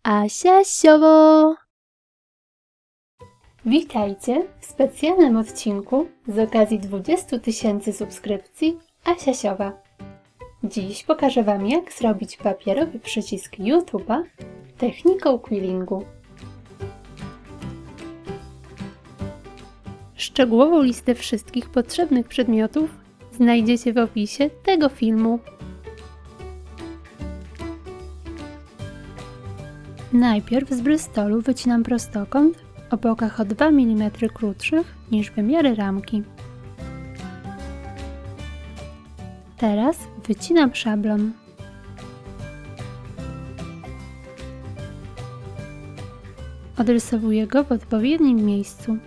Asia Siowo! Witajcie w specjalnym odcinku z okazji 20 000 subskrypcji Asia Siowa. Dziś pokażę Wam, jak zrobić papierowy przycisk YouTube'a techniką quillingu. Szczegółową listę wszystkich potrzebnych przedmiotów znajdziecie w opisie tego filmu. Najpierw z Bristolu wycinam prostokąt o bokach o 2 mm krótszych niż wymiary ramki. Teraz wycinam szablon. Odrysowuję go w odpowiednim miejscu.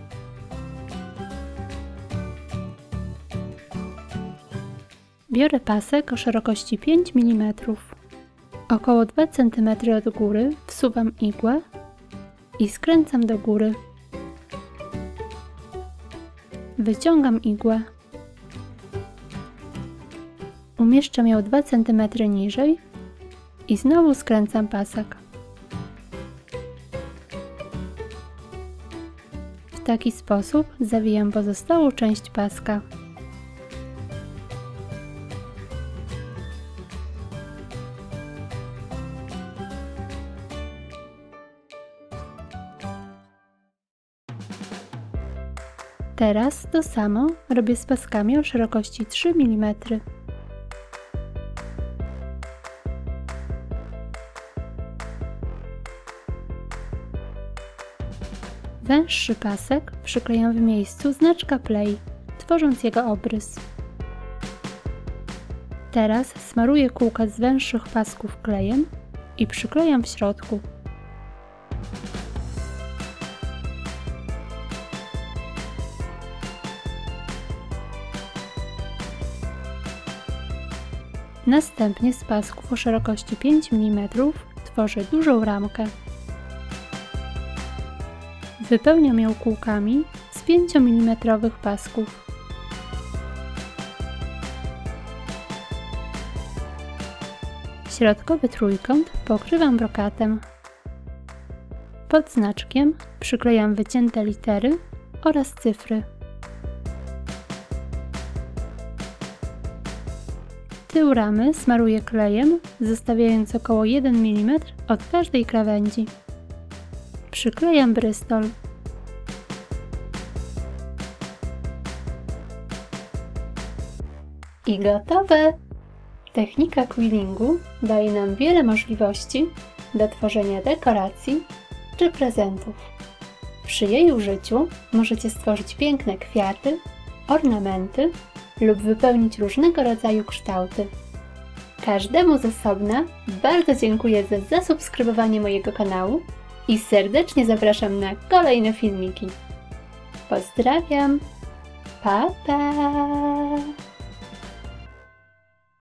Biorę pasek o szerokości 5 mm. Około 2 cm od góry wsuwam igłę i skręcam do góry. Wyciągam igłę. Umieszczam ją 2 cm niżej i znowu skręcam pasek. W taki sposób zawijam pozostałą część paska. Teraz to samo robię z paskami o szerokości 3 mm. Węższy pasek przyklejam w miejscu znaczka Play, tworząc jego obrys. Teraz smaruję kółka z węższych pasków klejem i przyklejam w środku. Następnie z pasków o szerokości 5 mm tworzę dużą ramkę. Wypełniam ją kółkami z 5 mm pasków. Środkowy trójkąt pokrywam brokatem. Pod znaczkiem przyklejam wycięte litery oraz cyfry. Tył ramy smaruję klejem, zostawiając około 1 mm od każdej krawędzi. Przyklejam Bristol. I gotowe! Technika quillingu daje nam wiele możliwości do tworzenia dekoracji czy prezentów. Przy jej użyciu możecie stworzyć piękne kwiaty, ornamenty lub wypełnić różnego rodzaju kształty. Każdemu z osobna bardzo dziękuję za zasubskrybowanie mojego kanału i serdecznie zapraszam na kolejne filmiki. Pozdrawiam! Pa, pa!